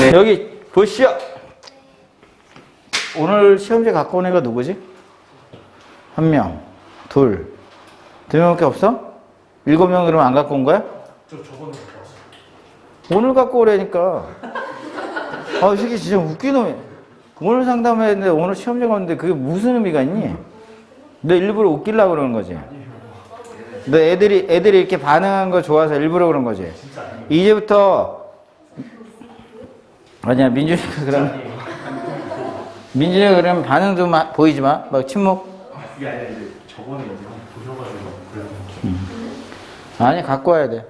네. 여기 보시오. 오늘 시험지 갖고 온 애가 누구지? 한 명, 둘, 두 명밖에 없어? 7명 그러면 안 갖고 온 거야? 저번에 갖고 왔어요. 오늘 갖고 오라니까. 아, 이 새끼 진짜 웃긴 놈이야. 오늘 상담했는데 오늘 시험지가 왔는데 그게 무슨 의미가 있니? 너 일부러 웃기려고 그러는 거지? 너 애들이 이렇게 반응한 거 좋아서 일부러 그런 거지? 이제부터 아니야, 민준이가 그러면 반응도 보이지 마. 막 침묵. 이게 아니라 이제 저번에 이제 보셔가지고 그래서. 아니, 갖고 와야 돼.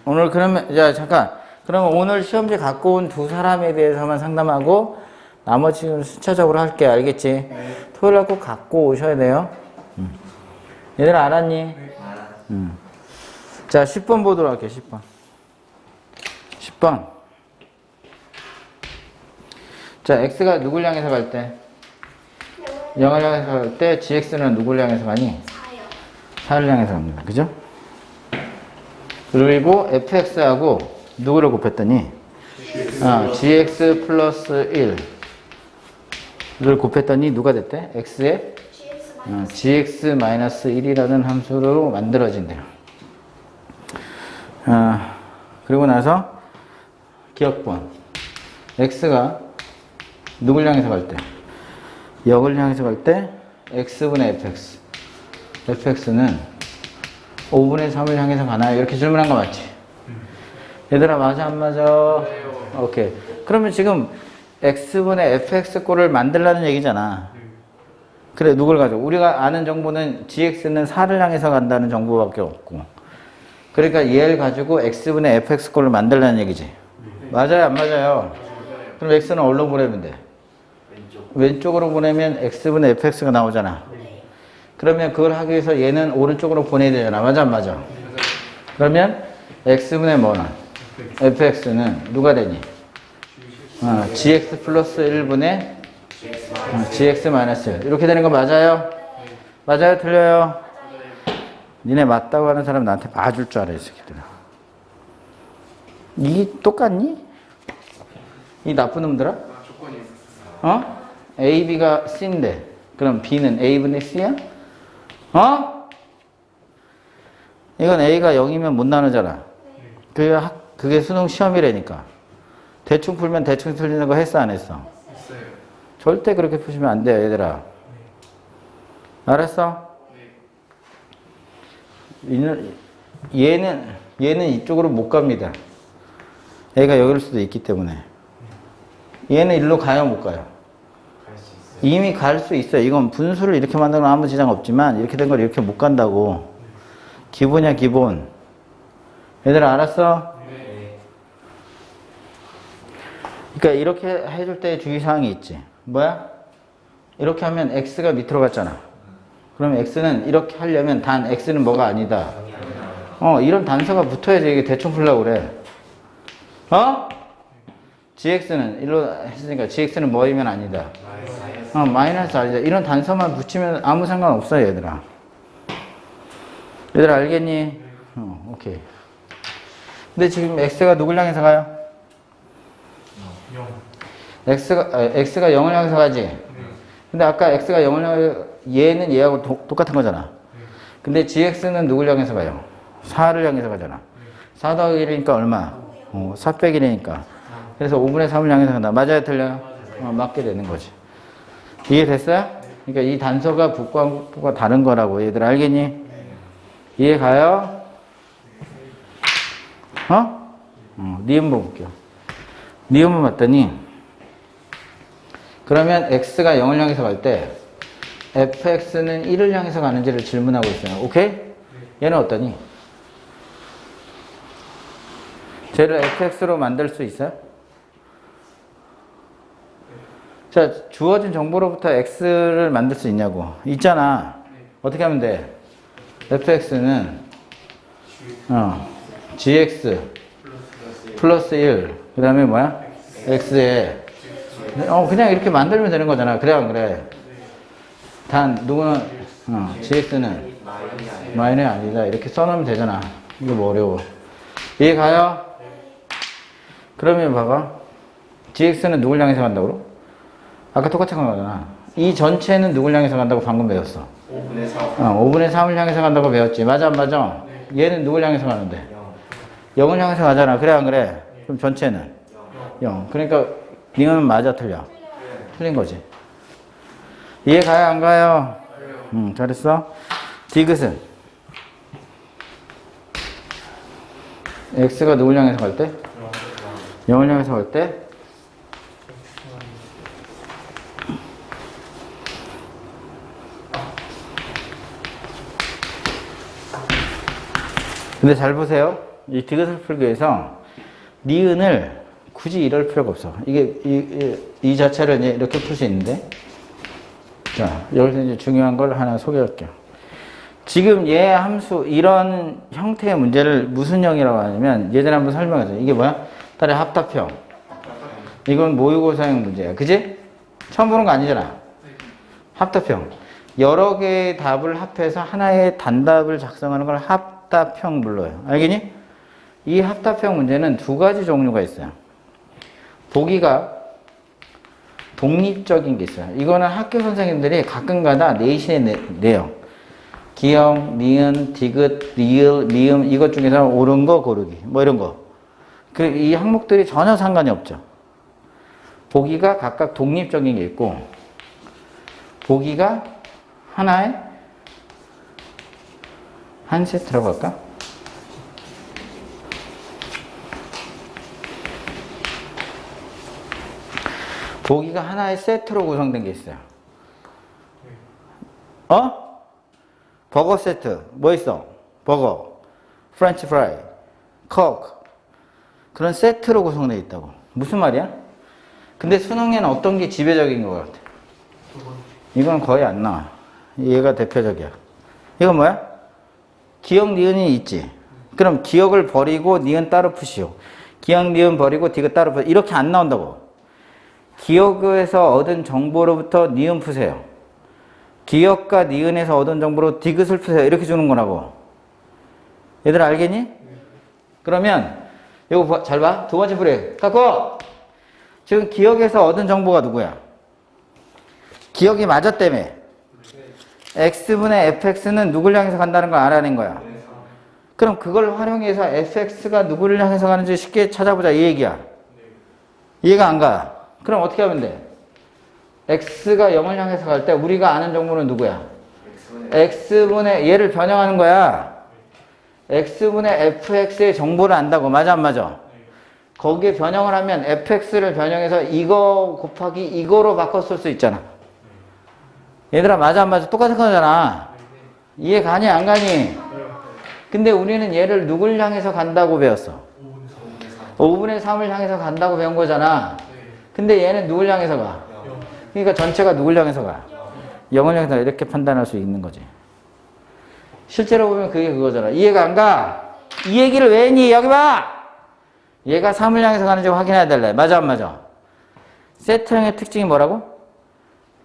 오늘 그러면, 자, 잠깐. 그러면 오늘 시험지 갖고 온 두 사람에 대해서만 상담하고 나머지는 순차적으로 할게. 알겠지? 네. 토요일 날 꼭 갖고 오셔야 돼요. 얘들 알았니? 네. 자, 10번 보도록 할게요. 10번. 10번. 자, x가 누굴 향해서 갈 때? 0을 향해서 갈 때 gx는 누굴 향해서 가니? 4를 향해서 갑니다. 그죠? 그리고 fx하고 누구를 곱했더니? gx 플러스 1를 곱했더니 누가 됐대? x에 gx 마이너스 1이라는 함수로 만들어진대요. 그리고 나서 기억번. x가 누굴 향해서 갈 때? 0을 향해서 갈 때 x분의 fx. fx는 5분의 3을 향해서 가나요? 이렇게 질문한 거 맞지? 얘들아, 맞아 안 맞아? 오케이. 그러면 지금 x분의 fx 꼴을 만들라는 얘기잖아. 그래, 누굴 가져? 우리가 아는 정보는 gx는 4를 향해서 간다는 정보밖에 없고. 그러니까 얘를 가지고 x분의 fx 꼴을 만들라는 얘기지. 맞아요, 안 맞아요? 그럼 x는 어디로 보내면 돼? 왼쪽으로 보내면 x분의 fx가 나오잖아. 그러면 그걸 하기 위해서 얘는 오른쪽으로 보내야 되잖아. 맞아, 안 맞아? 그러면 x분의 뭐는? fx는 누가 되니? gx 플러스 1분의 gx 마이너스 1. 이렇게 되는 거 맞아요? 맞아요? 틀려요? 니네 맞다고 하는 사람 나한테 봐줄 줄 알아, 이 새끼들아. 이게 똑같니? 이 나쁜 놈들아? A, B가 C인데 그럼 B는 A분의 C야? 이건 A가 0이면 못 나누잖아. 그게 수능 시험이라니까. 대충 풀면 대충 틀리는 거 했어, 안 했어? 했어요. 절대 그렇게 푸시면 안 돼요, 얘들아. 알았어? 얘는 이쪽으로 못 갑니다. A가 여기일 수도 있기 때문에. 얘는 일로 가요, 못 가요? 이미 갈 수 있어요. 이건 분수를 이렇게 만들면 아무 지장 없지만 이렇게 된 걸 이렇게 못 간다고. 기본이야, 기본. 얘들아, 알았어? 그러니까 이렇게 해줄 때 주의사항이 있지. 뭐야? 이렇게 하면 x가 밑으로 갔잖아. 그러면 x는 이렇게 하려면 단 x는 뭐가 아니다. 이런 단서가 붙어야지 이게 대충 풀려고 그래. gx는 일로 했으니까 gx는 뭐이면 아니다. 마이너스 아니다. 이런 단서만 붙이면 아무 상관없어요, 얘들아. 얘들아, 알겠니? 오케이. 근데 지금 x가 누굴 향해서 가요? x가 0을 향해서 가지? 근데 아까 x가 0을 향해서 얘는 얘하고 똑같은 거잖아. 근데 gx는 누굴 향해서 가요? 4를 향해서 가잖아. 4 더하기 1이니까 얼마? 4 빼기 1이니까. 그래서 5분의 3을 향해서 간다. 맞아요, 틀려요? 맞게 되는 거지. 이해됐어요? 그러니까 이 단서가 북과 북부가 다른 거라고. 얘들 알겠니? 이해 가요? 니은번 볼게요. 니은번 봤더니 그러면 x가 0을 향해서 갈 때 fx는 1을 향해서 가는지를 질문하고 있어요. 오케이? 얘는 어떠니? 쟤를 fx로 만들 수 있어요? 자, 주어진 정보로부터 x를 만들 수 있냐고. 있잖아. 어떻게 하면 돼? fx는 gx 플러스 1. 그 다음에 뭐야? x에 그냥 이렇게 만들면 되는 거잖아. 그래, 안 그래? 단, 누구는, gx는 마이너스 아니다. 이렇게 써놓으면 되잖아. 이거 뭐 어려워. 이해 가요? 그러면 봐봐. gx는 누굴 향해서 간다고? 아까 똑같은 거잖아. 이 전체는 누굴 향해서 간다고 방금 배웠어. 5분의 4. 5분의 3을 향해서 간다고 배웠지. 맞아 안 맞아? 얘는 누굴 향해서 가는데? 0을 향해서 가잖아. 그래 안 그래? 그럼 전체는? 0. 그러니까 링은 맞아 틀려? 틀린 거지. 이해 가요 안 가요? 잘했어. 디귿은 x가 누굴 향해서 갈 때? 0을 향해서 갈 때? 근데 잘 보세요. 이 디귿을 풀기 위해서 니은을 굳이 이럴 필요가 없어. 이 자체를 이제 이렇게 풀 수 있는데. 자, 여기서 이제 중요한 걸 하나 소개할게요. 지금 얘 함수, 이런 형태의 문제를 무슨 형이라고 하냐면, 예전에 한번 설명했죠. 이게 뭐야? 딸의 합답형. 이건 모의고사형 문제야. 그지? 처음 보는 거 아니잖아. 합답형. 여러 개의 답을 합해서 하나의 단답을 작성하는 걸 합답형 불러요. 알겠니? 이 합답형 문제는 두 가지 종류가 있어요. 보기가 독립적인 게 있어요. 이거는 학교 선생님들이 가끔가다 내신에 내요. 기역, 니은, 디귿, 리을, 미음 이것 중에서 옳은 거 고르기 뭐 이런 거. 이 항목들이 전혀 상관이 없죠. 보기가 각각 독립적인 게 있고 보기가 하나의 한 세트라고 할까? 보기가 하나의 세트로 구성된 게 있어요. 버거 세트. 뭐 있어? 버거, 프렌치 프라이, 코크. 그런 세트로 구성되어 있다고. 무슨 말이야? 근데 수능에는 어떤 게 지배적인 것 같아? 이건 거의 안 나와. 얘가 대표적이야. 이건 뭐야? 기역, 니은이 있지. 그럼 기역을 버리고 니은 따로 푸시오. 기역, 니은 버리고 디귿 따로 푸시오. 이렇게 안 나온다고. 기역에서 얻은 정보로부터 니은 푸세요. 기역과 니은에서 얻은 정보로 디귿을 푸세요. 이렇게 주는 거라고. 얘들 알겠니? 그러면 이거 잘 봐. 두 번째 풀이. 갖고 지금 기역에서 얻은 정보가 누구야? 기역이 맞았다며. x분의 fx는 누굴 향해서 간다는 걸 알아낸 거야. 그럼 그걸 활용해서 fx가 누구를 향해서 가는지 쉽게 찾아보자 이 얘기야. 이해가 안 가? 그럼 어떻게 하면 돼? x가 0을 향해서 갈 때 우리가 아는 정보는 누구야? x분의 얘를 변형하는 거야. x분의 fx의 정보를 안다고. 맞아 안 맞아? 거기에 변형을 하면 fx를 변형해서 이거 곱하기 이거로 바꿔 쓸 수 있잖아. 얘들아 맞아 안 맞아? 똑같은 거잖아. 이해 가니 안 가니? 근데 우리는 얘를 누굴 향해서 간다고 배웠어? 5분의 3을 향해서 간다고 배운 거잖아. 근데 얘는 누굴 향해서 가? 그러니까 전체가 누굴 향해서 가? 0을 향해서 이렇게 판단할 수 있는 거지. 실제로 보면 그게 그거잖아. 이해가 안 가? 이 얘기를 왜 했니? 여기 봐! 얘가 3을 향해서 가는지 확인해야 될래. 맞아 안 맞아? 세트형의 특징이 뭐라고?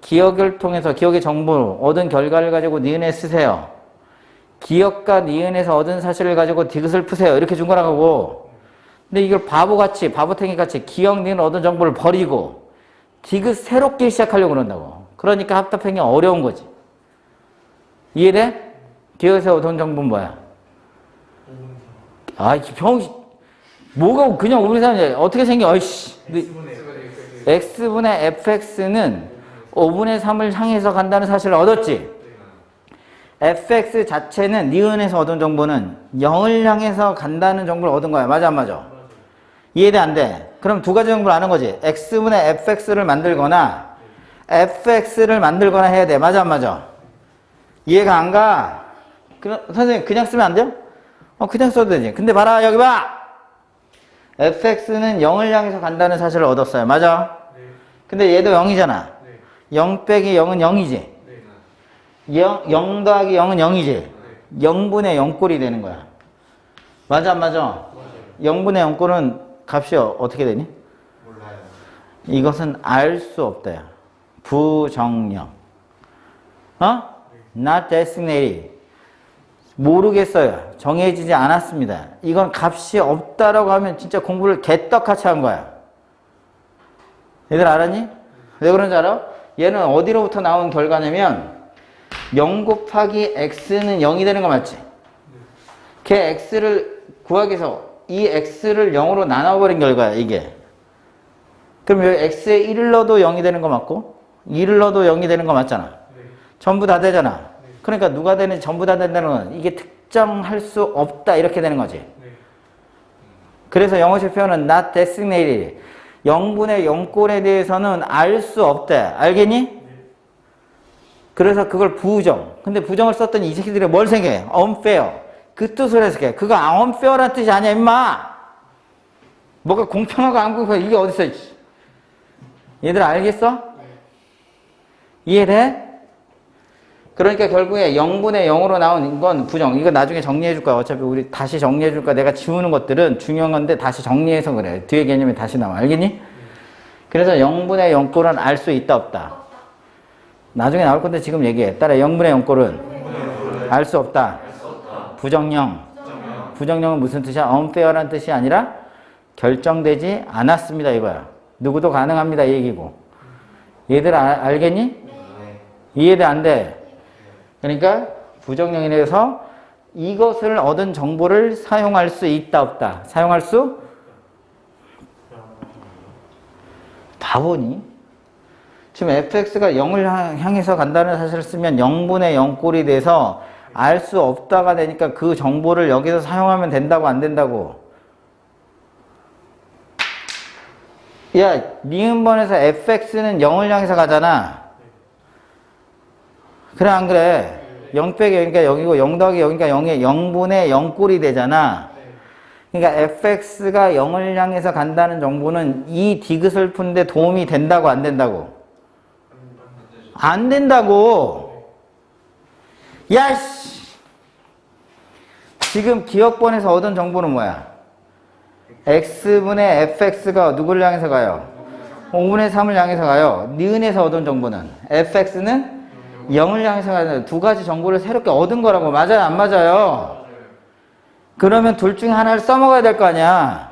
기억을 통해서 기억의 정보를 얻은 결과를 가지고 니은에 쓰세요. 기억과 니은에서 얻은 사실을 가지고 디귿을 푸세요. 이렇게 준 거라고. 근데 이걸 바보같이 바보탱이같이 기억, 니은 얻은 정보를 버리고 디귿 새롭게 시작하려고 그런다고. 그러니까 합답형이 어려운 거지. 이해돼? 기억에서 얻은 정보는 뭐야? 아, 병 뭐가 그냥 5분의 3이야. 어떻게 생겨? 어이씨. x분의 fx는 5분의 3을 향해서 간다는 사실을 얻었지. fx 자체는 니은에서 얻은 정보는 0을 향해서 간다는 정보를 얻은 거야. 맞아 안 맞아? 이해돼 안 돼? 그럼 두 가지 정보를 아는 거지. x분의 fx를 만들거나 fx를 만들거나 해야 돼. 맞아 안 맞아? 이해가 안 가? 선생님 그냥 쓰면 안 돼요? 그냥 써도 되지. 근데 봐라 여기 봐. fx는 0을 향해서 간다는 사실을 얻었어요. 맞아? 근데 얘도 0이잖아. 0 빼기 0은 0이지. 0 더하기 0은 0이지. 0분의 0꼴이 되는 거야. 맞아 안 맞아? 0분의 0꼴은 값이 어떻게 되니? 몰라요. 이것은 알 수 없다. 부정령. Not designated. 모르겠어요. 정해지지 않았습니다. 이건 값이 없다라고 하면 진짜 공부를 개떡같이 한 거야. 얘들 알았니? 왜 그런지 알아? 얘는 어디로부터 나온 결과냐면 0 곱하기 x는 0이 되는 거 맞지? 걔 x를 구하기 위해서 이 x를 0으로 나눠버린 결과야 이게. 그럼 여기 x에 1을 넣어도 0이 되는 거 맞고 2를 넣어도 0이 되는 거 맞잖아. 전부 다 되잖아. 그러니까 누가 되는지 전부 다 된다는 건 이게 특정할 수 없다 이렇게 되는 거지. 그래서 영어식 표현은 not designated. 0분의 0꼴에 대해서는 알 수 없대. 알겠니? 그래서 그걸 부정. 근데 부정을 썼더니 이 새끼들이 뭘 생각해? unfair. 그 뜻을 해석해. 그거 unfair란 뜻이 아니야 임마. 뭐가 공평하고 안 공평해. 이게 어딨어. 얘들 알겠어? 이해돼? 그러니까 결국에 0분의 0으로 나온 건 부정. 이거 나중에 정리해 줄 거야. 어차피 우리 다시 정리해 줄 거야. 내가 지우는 것들은 중요한 건데 다시 정리해서 그래. 뒤에 개념이 다시 나와. 알겠니? 그래서 0분의 0꼴은 알 수 있다 없다. 나중에 나올 건데 지금 얘기해. 따라 0분의 0꼴은 알 수 없다. 부정령. 부정령은 무슨 뜻이야? unfair란 뜻이 아니라 결정되지 않았습니다 이거야. 누구도 가능합니다 이 얘기고. 얘들 알겠니? 이해돼 안 돼? 그러니까 부정령이라서 이것을 얻은 정보를 사용할 수 있다 없다. 사용할 수? 바보니? 지금 fx가 0을 향해서 간다는 사실을 쓰면 0분의 0꼴이 돼서 알 수 없다가 되니까 그 정보를 여기서 사용하면 된다고 안 된다고? 야, 니은번에서 fx는 0을 향해서 가잖아. 그래 안 그래? 0 빼기 0이니까 0이고 0 더하기 0이니까 0에 0분의 0꼴이 되잖아. 그러니까 fx가 0을 향해서 간다는 정보는 이 디귿을 푸는데 도움이 된다고 안 된다고? 안 된다고. 야씨. 지금 기억번에서 얻은 정보는 뭐야? x분의 fx가 누구를 향해서 가요? 5분의 3을 향해서 가요. 니은에서 얻은 정보는 fx는 0을 향해서 가는 두 가지 정보를 새롭게 얻은 거라고. 맞아요? 안 맞아요? 그러면 둘 중에 하나를 써먹어야 될 거 아니야.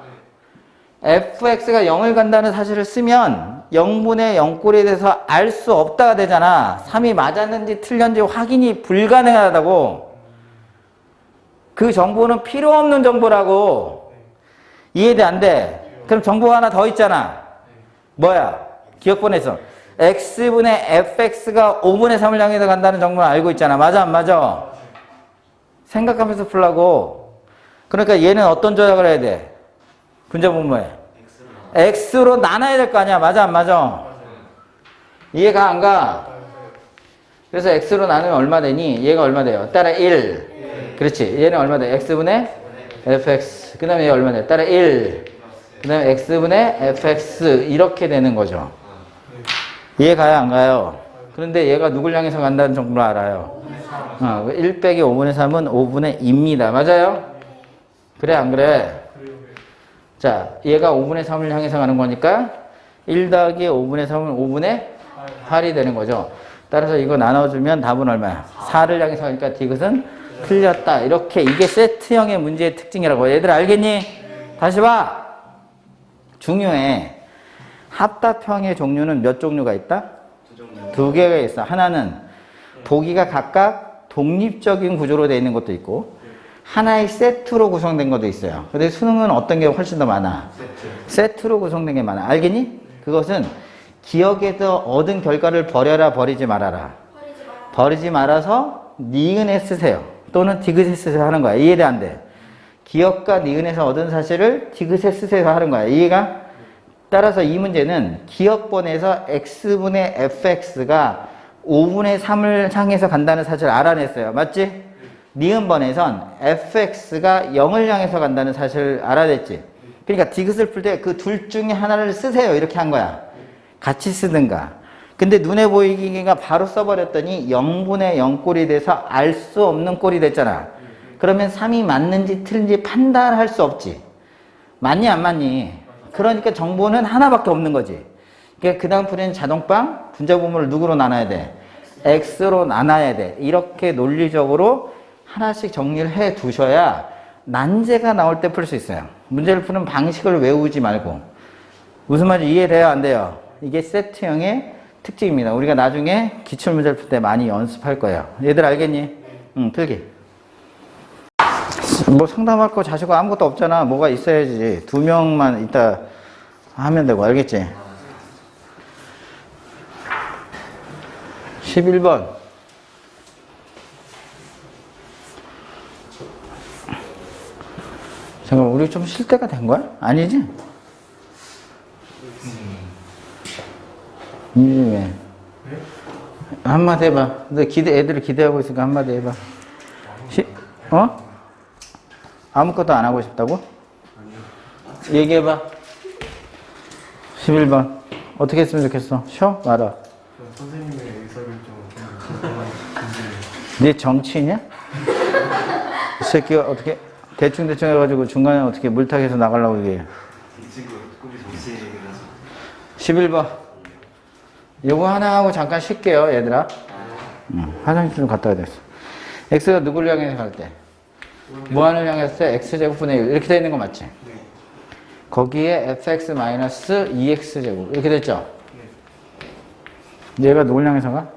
fx가 0을 간다는 사실을 쓰면 0분의 0꼴에 대해서 알 수 없다가 되잖아. 3이 맞았는지 틀렸는지 확인이 불가능하다고. 그 정보는 필요 없는 정보라고. 이해돼 안 돼? 그럼 정보가 하나 더 있잖아. 뭐야? 기억번에서 x분의 fx가 5분의 3을 향해서 간다는 정보는 알고 있잖아. 맞아 안 맞아? 생각하면서 풀라고. 그러니까 얘는 어떤 조작을 해야 돼? 분자분모에 x로 나눠야 될 거 아니야. 맞아 안 맞아? 이해가 안 가? 그래서 x로 나누면 얼마 되니? 얘가 얼마 돼요? 따라 1. 그렇지. 얘는 얼마 돼? x분의 fx. 그 다음에 얘 얼마 돼? 따라 1. 그 다음에 x분의 fx. 이렇게 되는 거죠. 이해 가요 안 가요? 그런데 얘가 누굴 향해서 간다는 정보를 알아요. 1 빼기 5분의 3은 5분의 2입니다. 맞아요? 그래 안 그래? 자, 얘가 5분의 3을 향해서 가는 거니까 1 더하기 5분의 3은 5분의 8이 되는 거죠. 따라서 이거 나눠주면 답은 얼마야? 4를 향해서 가니까 디귿은 틀렸다. 이렇게 이게 세트형의 문제의 특징이라고. 얘들 알겠니? 다시 봐. 중요해. 합답형의 종류는 몇 종류가 있다? 두 개가 있어. 하나는 보기가 각각 독립적인 구조로 되어 있는 것도 있고 하나의 세트로 구성된 것도 있어요. 근데 수능은 어떤 게 훨씬 더 많아? 세트로 구성된 게 많아. 알겠니? 그것은 기억에서 얻은 결과를 버려라 버리지 말아라. 버리지 말아서 니은에 쓰세요. 또는 디귿에 쓰세요 하는 거야. 이해돼 안 돼? 기억과 니은에서 얻은 사실을 디귿에 쓰세요 하는 거야. 이해가? 따라서 이 문제는 기억번에서 x분의 fx가 5분의 3을 향해서 간다는 사실을 알아냈어요. 맞지? 니은번에선 fx가 0을 향해서 간다는 사실을 알아냈지. 그러니까 디귿을 풀 때 그 둘 중에 하나를 쓰세요. 이렇게 한 거야. 같이 쓰든가. 근데 눈에 보이기가 바로 써버렸더니 0분의 0꼴이 돼서 알 수 없는 꼴이 됐잖아. 그러면 3이 맞는지 틀린지 판단할 수 없지. 맞니 안 맞니? 그러니까 정보는 하나밖에 없는 거지. 그러니까 그 다음 풀이는 자동빵 분자분모를 누구로 나눠야 돼? x로 나눠야 돼. 이렇게 논리적으로 하나씩 정리를 해 두셔야 난제가 나올 때 풀 수 있어요. 문제를 푸는 방식을 외우지 말고. 무슨 말인지 이해돼요 안 돼요? 이게 세트형의 특징입니다. 우리가 나중에 기출문제를 풀 때 많이 연습할 거예요. 얘들 알겠니? 응, 필기. 뭐 상담할 거 자시고 아무것도 없잖아. 뭐가 있어야지. 2명만 이따 하면 되고, 알겠지? 11번. 잠깐, 우리 좀 쉴 때가 된 거야? 아니지? 왜? 한마디 해봐. 너 애들을 기대하고 있으니까 한마디 해봐. 아무것도 안 하고 싶다고? 아니요. 얘기해봐. 11번. 어떻게 했으면 좋겠어? 쉬어? 말아. 선생님의 의사결정은 네 정치인이야? 이 새끼가 어떻게 대충대충 해가지고 중간에 어떻게 물타기해서 나가려고 얘기해. 이 친구 꿈이 정치인이라서. 11번. 요거 하나 하고 잠깐 쉴게요, 얘들아. 화장실 좀 갔다 와야 되겠어. x가 누구를 향해서 갈 때? 무한을 향했을 때 x제곱분의 1 이렇게 되어 있는 거 맞지? 네. 거기에 fx-2x제곱 이렇게 됐죠? 네. 얘가 누구를 향해서 가?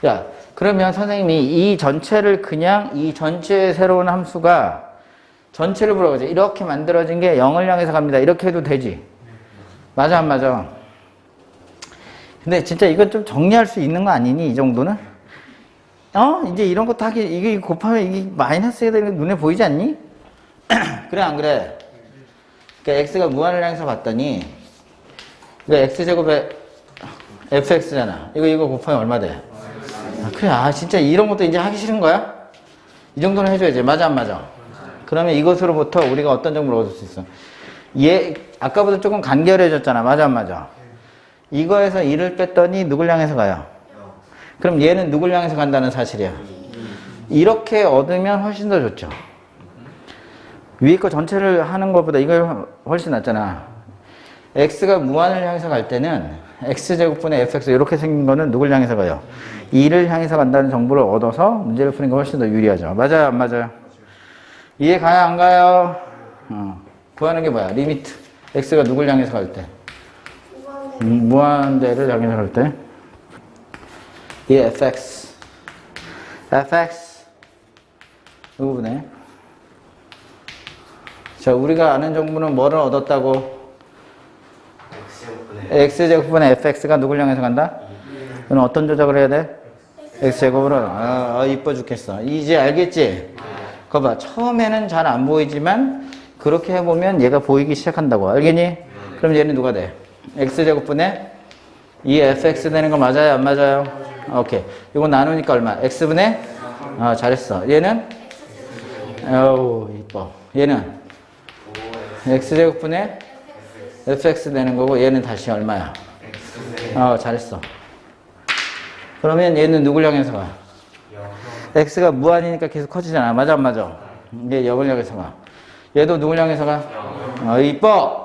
야, 그러면 선생님이 이 전체를 그냥 이 전체의 새로운 함수가 전체를 물어보죠. 이렇게 만들어진 게 0을 향해서 갑니다. 이렇게 해도 되지? 맞아 안 맞아? 근데 진짜 이건 좀 정리할 수 있는 거 아니니? 이 정도는? 이제 이런 것도 하기, 이게 곱하면 이게 마이너스가 되는 게 눈에 보이지 않니? 그래, 안 그래? 그러니까 x가 무한을 향해서 갔더니, 이거 x제곱에 fx잖아. 이거 곱하면 얼마 돼? 그래, 진짜 이런 것도 이제 하기 싫은 거야? 이 정도는 해줘야지. 맞아, 안 맞아? 그러면 이것으로부터 우리가 어떤 정보를 얻을 수 있어? 아까보다 조금 간결해졌잖아. 맞아, 안 맞아? 이거에서 1을 뺐더니 누굴 향해서 가요? 그럼 얘는 누굴 향해서 간다는 사실이야. 이렇게 얻으면 훨씬 더 좋죠. 위에 거 전체를 하는 것보다 이거 훨씬 낫잖아. x가 무한을 향해서 갈 때는 x제곱분의 fx 이렇게 생긴 거는 누굴 향해서 가요? 2를 향해서 간다는 정보를 얻어서 문제를 푸는 게 훨씬 더 유리하죠. 맞아요? 안 맞아요? 이해 가요? 안 가요? 구하는 게 뭐야? 리미트. x가 누굴 향해서 갈 때? 무한대를 향해서 갈 때? 이 fx. 이 부분에. 자, 우리가 아는 정보는 뭐를 얻었다고? x제곱분의 fx가 누굴 향해서 간다? 그럼 어떤 조작을 해야 돼? x제곱으로. 이뻐 죽겠어. 이제 알겠지? 그거 봐. 처음에는 잘 안 보이지만 그렇게 해보면 얘가 보이기 시작한다고. 알겠니? 그럼 얘는 누가 돼? x제곱분의 이 fx 되는 거 맞아요? 안 맞아요? 오케이. 이거 나누니까 얼마? x분의? 잘했어. 얘는? 이뻐. 얘는? x제곱분의 fx 되는 거고 얘는 다시 얼마야? 잘했어. 그러면 얘는 누굴 향해서 가? x가 무한이니까 계속 커지잖아. 맞아, 안 맞아? 얘 0을 향해서 가. 얘도 누굴 향해서 가? 이뻐.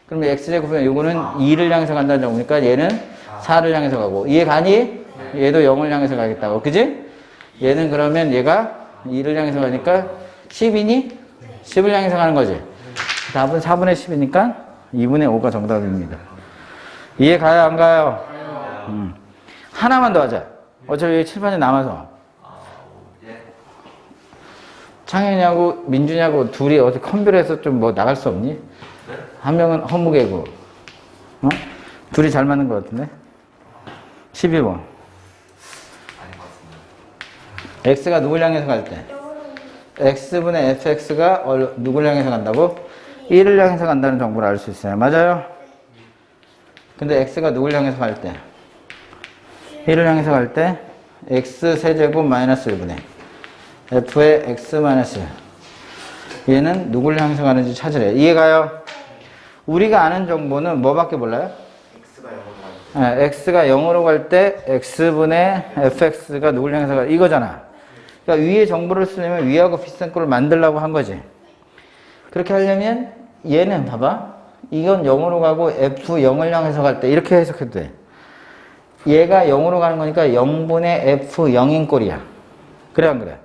그러면 x제곱분의 요거는 2를 향해서 간다는 정보니까 얘는 4를 향해서 가고. 이해 가니? 얘도 0을 향해서 가겠다고. 그지? 얘는 그러면 얘가 2를 향해서 가니까 10이니? 10을 향해서 가는 거지. 답은 4분의 10이니까 2분의 5가 정답입니다. 이해 가요? 안 가요? 하나만 더 하자. 어차피 7판이 남아서. 창현이하고 민준이하고 둘이 어디 컴퓨터에서 좀 뭐 나갈 수 없니? 한 명은 허무개고. 둘이 잘 맞는 것 같은데? 12번. x가 누굴 향해서 갈 때? x분의 fx가 누굴 향해서 간다고? 1을 향해서 간다는 정보를 알 수 있어요. 맞아요? 근데 x가 누굴 향해서 갈 때? 1을 향해서 갈 때 x세제곱 마이너스 1분의 f의 x 마이너스 1. 얘는 누굴 향해서 가는지 찾으래. 이해가요? 우리가 아는 정보는 뭐밖에 몰라요? x가 0으로 갈 때 x분의 fx가 누굴 향해서 가? 이거잖아. 그러니까 위에 정보를 쓰려면 위하고 비슷한 꼴을 만들려고 한 거지. 그렇게 하려면 얘는 봐봐. 이건 0으로 가고 f 0을 향해서 갈 때 이렇게 해석해도 돼. 얘가 0으로 가는 거니까 0분의 f 0인 꼴이야. 그래 안 그래?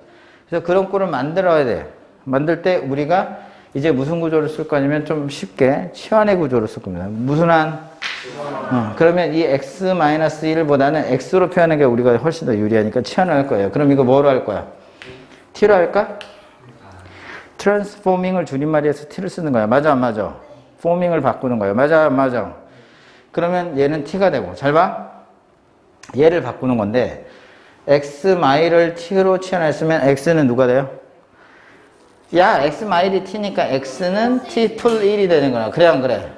그래서 그런 꼴을 만들어야 돼. 만들 때 우리가 이제 무슨 구조를 쓸 거냐면 좀 쉽게 치환의 구조를 쓸 겁니다. 무슨 한? 그러면 이 x-1보다는 x로 표현하는 게 우리가 훨씬 더 유리하니까 치환할 거예요. 그럼 이거 뭐로 할 거야? t로 할까? 트랜스포밍을 줄임말이해서 t를 쓰는 거야. 맞아 안 맞아? 포밍을 바꾸는 거예요. 맞아 안 맞아? 그러면 얘는 t가 되고, 잘 봐. 얘를 바꾸는 건데 x-를 t로 치환했으면 x는 누가 돼요? 야, x-이 t니까 x는 t 풀 1이 되는 거야. 그래 안 그래?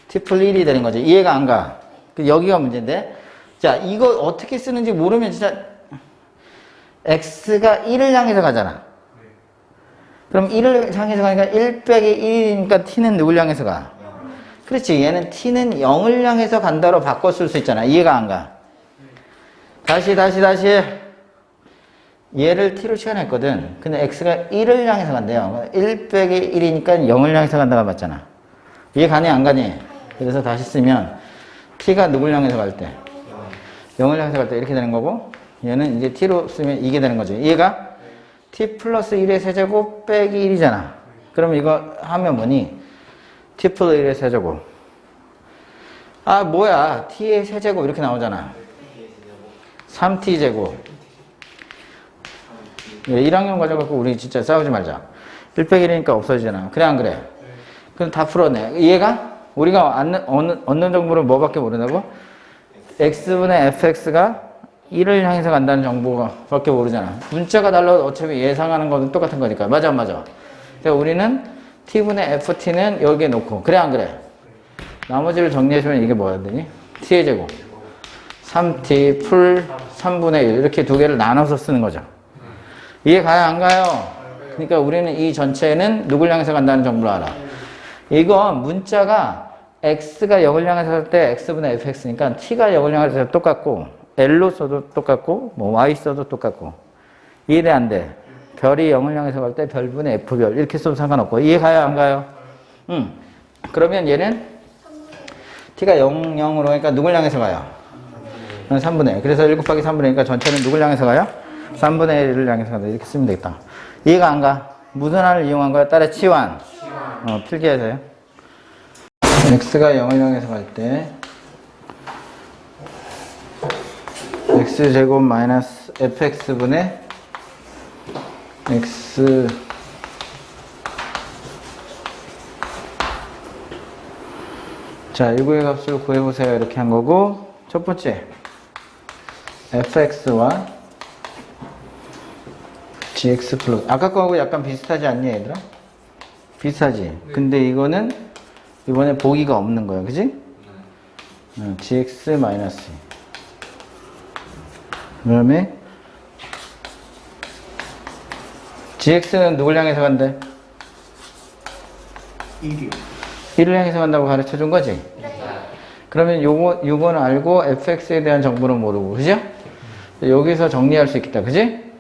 t 풀 1이 되는 거지. 이해가 안 가. 여기가 문제인데. 자, 이거 어떻게 쓰는지 모르면 진짜 x가 1을 향해서 가잖아. 그럼 1을 향해서 가니까 1 빼기 1이니까 t는 누굴 향해서 가? 그렇지. 얘는 t는 0을 향해서 간다로 바꿔 쓸 수 있잖아. 이해가 안 가. 다시. 얘를 t로 치환했거든. 근데 x가 1을 향해서 간대요. 1 빼기 1이니까 0을 향해서 간다가 맞잖아. 이해 가니 안 가니? 그래서 다시 쓰면 t가 누굴 향해서 갈 때? 0을 향해서 갈 때 이렇게 되는 거고, 얘는 이제 t로 쓰면 이게 되는 거죠. 얘가 t 플러스 1의 세제곱 빼기 1이잖아. 그럼 이거 하면 뭐니? t 플러스 1의 세제곱. 아, 뭐야. t의 세제곱 이렇게 나오잖아. 3t제곱. 1학년 과정 갖고 우리 진짜 싸우지 말자. 1 빼기 1이니까 없어지잖아. 그래 안 그래? 그럼 다 풀어내. 이해가? 우리가 얻는 정보를 뭐밖에 모른다고? x분의 fx가 1을 향해서 간다는 정보가 밖에 모르잖아. 문자가 달라도 어차피 예상하는 거는 똑같은 거니까. 맞아 안 맞아? 그래서 우리는 t분의 ft는 여기에 놓고. 그래 안 그래? 나머지를 정리해주면 이게 뭐야 되니? t의 제곱 3t 풀 3분의 1 이렇게 두 개를 나눠서 쓰는 거죠. 이해 가요 안 가요? 그러니까 우리는 이 전체는 누굴 향해서 간다는 정보를 알아. 이거 문자가 x가 0을 향해서 갈 때 x분의 fx니까 t가 0을 향해서 똑같고, l로 써도 똑같고, 뭐 y 써도 똑같고. 이해 안 돼? 별이 0을 향해서 갈 때 별분의 f별 이렇게 써도 상관없고. 이해 가요 안 가요? 그러면 얘는 t가 0, 0으로 하니까 누굴 향해서 가요? 3분의 1. 그래서 1 곱하기 3분의 1이니까 전체는 누굴 향해서 가요? 3분의 1을 향해서 간다. 이렇게 쓰면 되겠다. 이해가 안 가? 무슨 한을 이용한 거야? 따라 치환. 필기하세요. x가 0을 향해서 갈 때 x제곱 마이너스 fx분의 x 자, 일구의 값을 구해보세요. 이렇게 한 거고, 첫 번째 fx와 gx 플러스 아까 거하고 약간 비슷하지 않니 얘들아? 비슷하지? 근데 이거는 이번에 보기가 없는 거야. 그지? gx 마이너스 그 다음에 gx는 누굴 향해서 간대? 1이요. 1을 향해서 간다고 가르쳐 준 거지? 그러면 요거는 알고 fx에 대한 정보는 모르고, 그죠? 여기서 정리할 수 있겠다. 그지?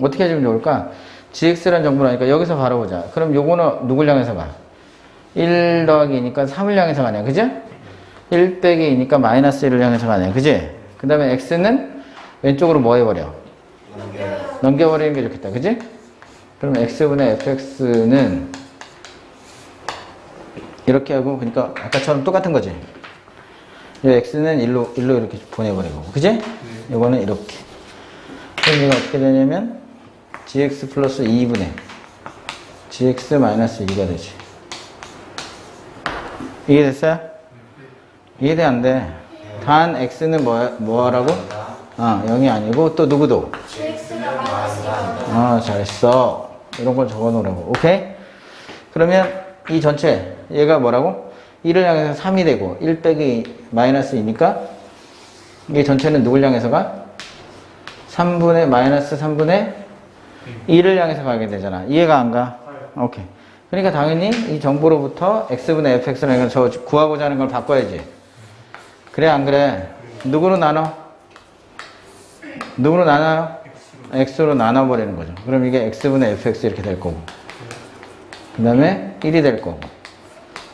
어떻게 해주면 좋을까? gx라는 정보를 하니까 여기서 바로 보자. 그럼 요거는 누굴 향해서 가? 1 더하기 2니까 3을 향해서 가냐. 그죠? 1 빼기 2니까 마이너스 1을 향해서 가냐. 그지? 그 다음에 x는 왼쪽으로 뭐 해버려? 넘겨버리는 게 좋겠다. 그지? 그럼 x분의 fx는 이렇게 하고, 그러니까 아까처럼 똑같은 거지. 이 x는 1로 이렇게 보내버리고. 그지? 이거는 이렇게. 그럼 이거 어떻게 되냐면 gx 플러스 2분의 gx 마이너스 2가 되지. 이해됐어요? 이해돼 안 돼? 단 x는 뭐라고? 0이 아니고 또 누구도? 잘했어. 이런 걸 적어 놓으라고. 오케이? 그러면 이 전체 얘가 뭐라고? 1을 향해서 3이 되고 1 빼기 마이너스 2니까 이 전체는 누굴 향해서 가? 3분의 마이너스 3분의 1을 향해서 가게 되잖아. 이해가 안 가? 오케이. 그러니까 당연히 이 정보로부터 x분의 fx라는 저 구하고자 하는 걸 바꿔야지. 그래 안 그래? 누구로 나눠? 누구로 나눠요? x로 나눠버리는 거죠. 그럼 이게 x분의 fx 이렇게 될 거고, 그 다음에 1이 될 거고,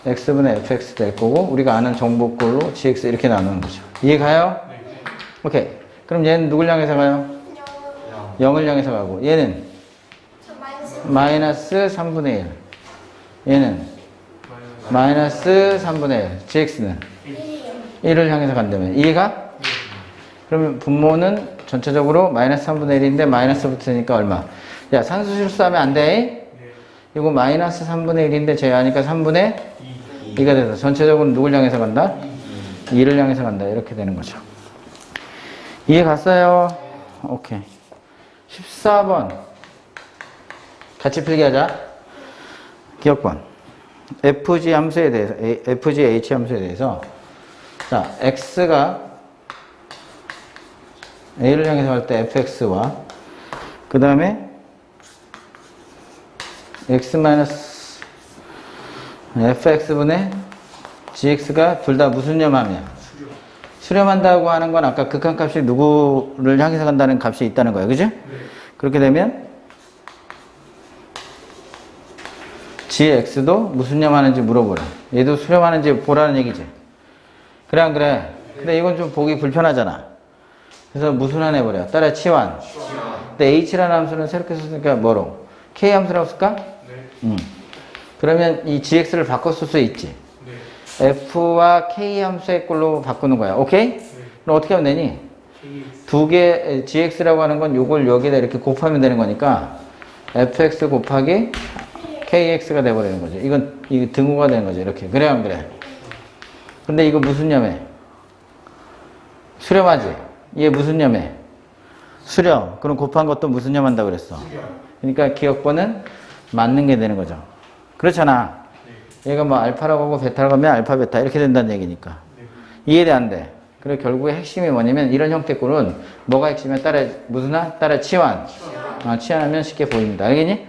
x분의 fx 될 거고, 우리가 아는 정보꼴로 gx 이렇게 나누는 거죠. 이해 가요? 오케이. 그럼 얘는 누굴 향해서 가요? 0을 향해서 가고, 얘는 마이너스 3분의 1, 얘는 마이너스 3분의 1, gx는 1을 향해서 간다면. 이해가? 그러면 분모는 전체적으로 마이너스 3분의 1인데 마이너스 붙으니까 얼마? 야, 상수 실수하면 안 돼. 이거 마이너스 3분의 1인데 제외하니까 3분의 2가 돼서 전체적으로 누굴 향해서 간다? 2를 향해서 간다. 이렇게 되는 거죠. 이해 갔어요? 오케이. 14번. 같이 필기하자. 기억번. FG 함수에 대해서, FG H 함수에 대해서. 자, X가 A를 향해서 갈 때 fx와 그 다음에 x 마이너스 fx분의 gx가 둘 다 무슨 념하면 수렴한다고 하는 건 아까 극한값이 누구를 향해서 간다는 값이 있다는 거예요. 그죠? 그렇게 되면 gx도 무슨 념하는지 물어보라. 얘도 수렴하는지 보라는 얘기지. 그래 안 그래? 근데 이건 좀 보기 불편하잖아. 그래서 무순환 해버려. 따라 치환. 근데 h라는 함수는 새롭게 썼으니까 뭐로? k 함수라고 쓸까? 네. 그러면 이 gx를 바꿔 쓸 수 있지. 네. f와 k 함수의 꼴로 바꾸는 거야. 오케이? 네. 그럼 어떻게 하면 되니? 두 개, gx라고 하는 건 요걸 여기다 이렇게 곱하면 되는 거니까 fx 곱하기 kx가 돼버리는 거죠. 이건 등호가 되는 거죠. 이렇게. 그래 안 그래? 근데 이거 무슨 념해? 수렴하지? 얘 무슨 념해? 수렴. 그럼 곱한 것도 무슨 념 한다고 그랬어? 그러니까 기억번은 맞는 게 되는 거죠. 그렇잖아. 얘가 뭐 알파라고 하고 베타라고 하면 알파, 베타 이렇게 된다는 얘기니까. 이해돼 안 돼? 그리고 결국에 핵심이 뭐냐면 이런 형태 꼴은 뭐가 핵심이야? 따라 무슨 화? 따라 치환. 치환하면 쉽게 보입니다. 알겠니?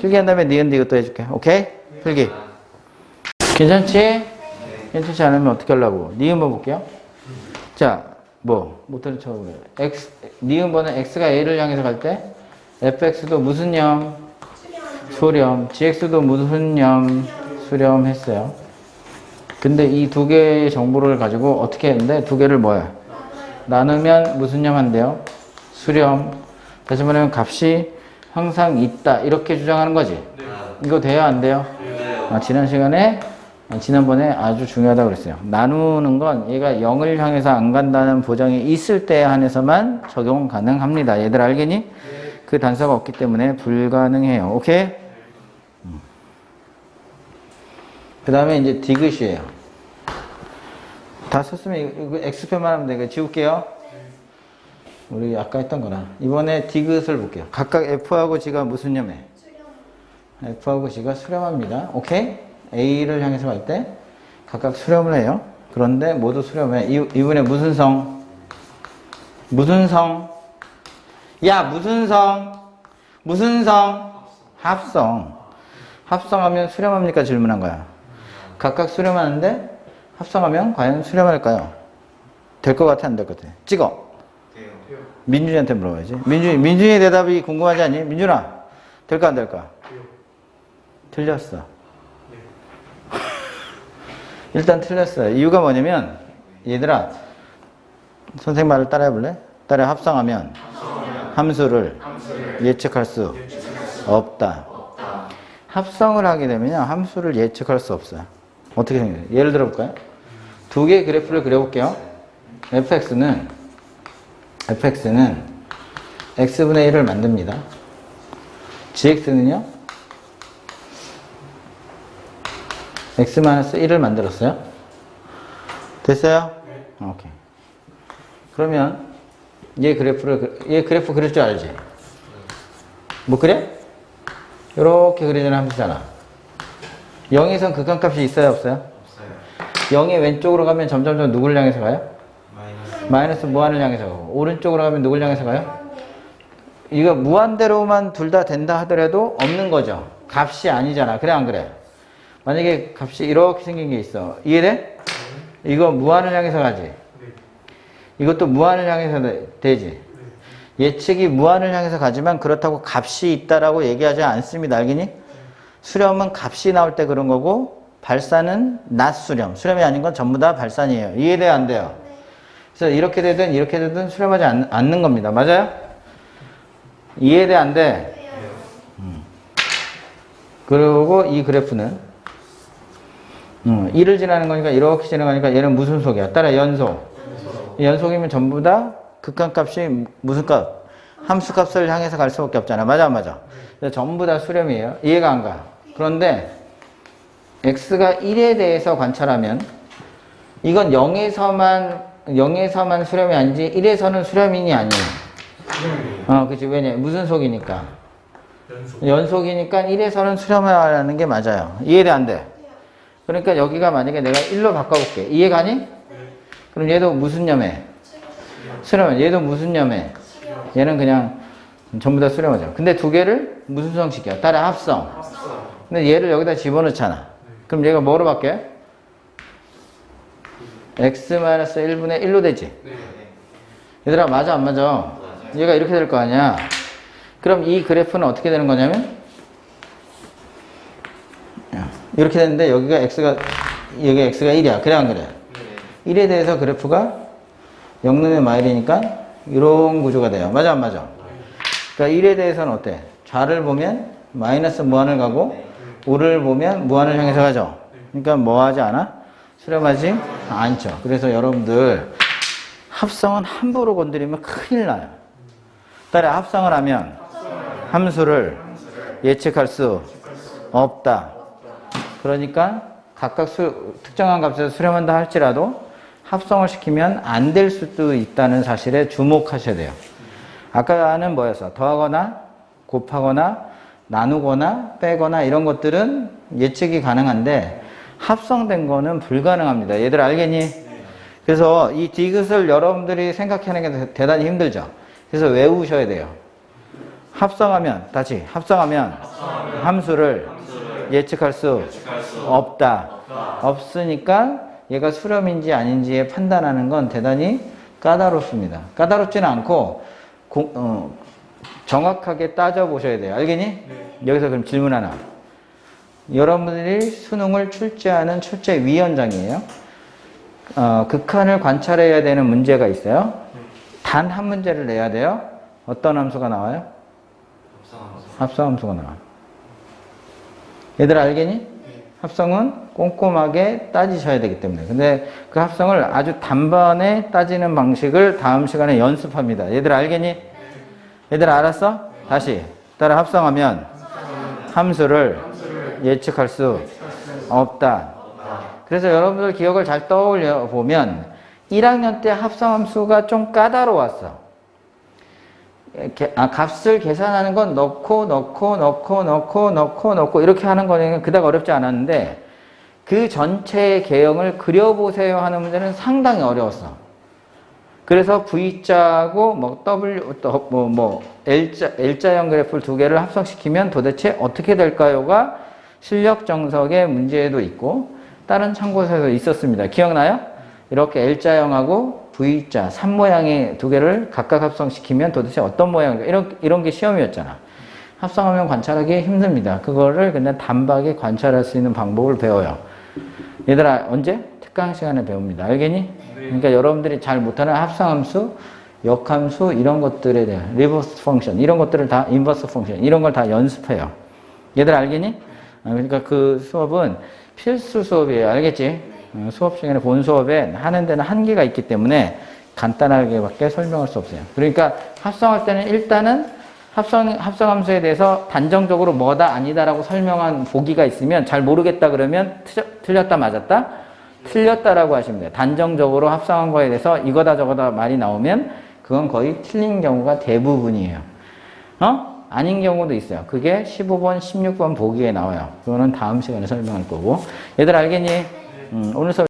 필기한 다음에 니은 이것도 해줄게. 오케이? 필기. 괜찮지? 괜찮지 않으면 어떻게 하려고? 니은번 볼게요. 자, 못 들은 척 그래. 니은번은 x가 a를 향해서 갈 때 fx도 무슨 념? 수렴. gx도 무슨 념? 수렴 했어요. 근데 이 두 개의 정보를 가지고 어떻게 했는데 두 개를 뭐야? 나누면 무슨 념 한대요? 수렴. 다시 말하면 값이 항상 있다. 이렇게 주장하는 거지. 이거 돼요? 안 돼요? 지난번에 아주 중요하다고 그랬어요. 나누는 건 얘가 0을 향해서 안 간다는 보장이 있을 때에 한해서만 적용 가능합니다. 얘들 알겠니? 그 단서가 없기 때문에 불가능해요. 오케이? 그 다음에 이제 디귿이에요. 다 썼으면 이거 X표만 하면 돼. 이거 지울게요. 우리 아까 했던 거나. 이번에 디귿을 볼게요. 각각 F하고 G가 무슨 념해? F하고 G가 수렴합니다. 오케이? A를 향해서 갈 때 각각 수렴을 해요. 그런데 모두 수렴해. 이분의 무슨 성? 무슨 성? 야, 무슨 성? 무슨 성? 합성. 합성하면 수렴합니까? 질문한 거야. 각각 수렴하는데 합성하면 과연 수렴할까요? 될 것 같아? 안 될 것 같아? 찍어. 돼요. 민준이한테 물어봐야지. 민준이 대답이 궁금하지 않니? 민준아, 될까 안 될까? 돼요. 틀렸어. 일단 틀렸어요. 이유가 뭐냐면 얘들아, 선생님 말을 따라해 볼래? 따라 합성하면 함수를 예측할 수 없다. 합성을 하게 되면 함수를 예측할 수 없어요. 어떻게 생겨요? 예를 들어 볼까요? 두 개의 그래프를 그려볼게요. fx는 x분의 1을 만듭니다. gx는요? x-1을 만들었어요. 됐어요? 네. 오케이. 그러면 얘 그래프 그릴 줄 알지? 뭐 그래? 이렇게 그리는 함수잖아. 0에선 극한값이 있어요, 없어요? 없어요. 0의 왼쪽으로 가면 점점점 누구를 향해서 가요? 마이너스 무한을 향해서 가고, 오른쪽으로 가면 누구를 향해서 가요? 이거 무한대로만 둘 다 된다 하더라도 없는 거죠. 값이 아니잖아. 그래 안 그래? 만약에 값이 이렇게 생긴 게 있어. 이해돼? 이거 무한을 향해서 가지. 이것도 무한을 향해서 되지. 예측이 무한을 향해서 가지만 그렇다고 값이 있다라고 얘기하지 않습니다. 알겠니? 수렴은 값이 나올 때 그런 거고 발산은 낮수렴. 수렴이 아닌 건 전부 다 발산이에요. 이해돼요? 안 돼요? 그래서 이렇게 되든 수렴하지 않는 겁니다. 맞아요? 이해돼? 안 돼? 그리고 이 그래프는 1을 지나는 거니까 이렇게 지나가니까 얘는 무슨 속이야? 따라 연속. 연속이면 전부 다 극한값이 무슨 값? 함수값을 향해서 갈 수밖에 없잖아. 맞아 안 맞아? 그래서 전부 다 수렴이에요. 이해가 안 가. 그런데 x가 1에 대해서 관찰하면 이건 0에서만 수렴이 아니지 1에서는 수렴인이 아니에요. 그치. 왜냐? 무슨 속이니까? 연속이니까 1에서는 수렴을 하는 게 맞아요. 이해돼 안 돼? 그러니까 여기가 만약에 내가 1로 바꿔볼게. 이해가니? 그럼 얘도 무슨 염해? 수렴. 얘도 무슨 염해? 얘는 그냥 전부 다 수렴하죠. 근데 두 개를 무슨 수성시켜? 따라 합성. 근데 얘를 여기다 집어넣잖아. 그럼 얘가 뭐로 바뀌어요? x-1분의 1로 되지? 얘들아 맞아 안 맞아? 얘가 이렇게 될 거 아니야? 그럼 이 그래프는 어떻게 되는 거냐면 이렇게 되는데 여기가 x가 1이야. 그래 안 그래? 1에 대해서 그래프가 0놈의 마일이니까 이런 구조가 돼요. 맞아 안 맞아? 그러니까 1에 대해서는 어때? 좌를 보면 마이너스 무한을 가고 우를 보면 무한을 향해서 가죠. 그러니까 뭐 하지 않아? 수렴하지 않죠. 그래서 여러분들 합성은 함부로 건드리면 큰일 나요. 따라 합성을 하면 함수를 예측할 수 없다. 그러니까 각각 특정한 값에서 수렴한다 할지라도 합성을 시키면 안 될 수도 있다는 사실에 주목하셔야 돼요. 아까는 뭐였어? 더하거나 곱하거나 나누거나 빼거나 이런 것들은 예측이 가능한데 합성된 거는 불가능합니다. 얘들 알겠니? 그래서 이 디귿을 여러분들이 생각하는 게 대단히 힘들죠. 그래서 외우셔야 돼요. 합성하면 다시 합성하면 함수를 예측할 수 없다. 없으니까 얘가 수렴인지 아닌지에 판단하는 건 대단히 까다롭습니다. 까다롭지는 않고 정확하게 따져보셔야 돼요. 알겠니? 여기서 그럼 질문 하나. 여러분들이 수능을 출제하는 출제위원장이에요. 극한을 관찰해야 되는 문제가 있어요. 단 한 문제를 내야 돼요. 어떤 함수가 나와요? 합성함수가 나와요. 얘들 알겠니? 합성은 꼼꼼하게 따지셔야 되기 때문에. 근데 그 합성을 아주 단번에 따지는 방식을 다음 시간에 연습합니다. 얘들 알겠니? 얘들 알았어? 다시 따라 합성하면 함수를 예측할 수 없다. 그래서 여러분들 기억을 잘 떠올려 보면 1학년 때 합성함수가 좀 까다로웠어. 값을 계산하는 건 넣고 이렇게 하는 거는 그닥 어렵지 않았는데 그 전체의 개형을 그려보세요 하는 문제는 상당히 어려웠어. 그래서 V자하고 L자형 그래프를 두 개를 합성시키면 도대체 어떻게 될까요가 실력 정석의 문제에도 있고 다른 참고서에도 있었습니다. 기억나요? 이렇게 L자형하고 V자, 3모양의 두 개를 각각 합성시키면 도대체 어떤 모양인가 이런 게 시험이었잖아. 합성하면 관찰하기 힘듭니다. 그거를 그냥 단박에 관찰할 수 있는 방법을 배워요. 얘들아 언제? 특강 시간에 배웁니다. 알겠니? 그러니까 여러분들이 잘 못하는 합성함수, 역함수 이런 것들에 대한 리버스 펑션 이런 것들을 다 인버스 펑션 이런 걸 다 연습해요. 얘들 알겠니? 그러니까 그 수업은 필수 수업이에요. 알겠지? 수업 시간에 본 수업에 하는 데는 한계가 있기 때문에 간단하게밖에 설명할 수 없어요. 그러니까 합성할 때는 일단은 합성함수에 대해서 단정적으로 뭐다 아니다라고 설명한 보기가 있으면 잘 모르겠다 그러면 틀렸다 맞았다? 틀렸다라고 하시면 돼요. 단정적으로 합성한 거에 대해서 이거다 저거다 말이 나오면 그건 거의 틀린 경우가 대부분이에요. 아닌 경우도 있어요. 그게 15번, 16번 보기에 나와요. 그거는 다음 시간에 설명할 거고. 얘들 알겠니? 오늘 수업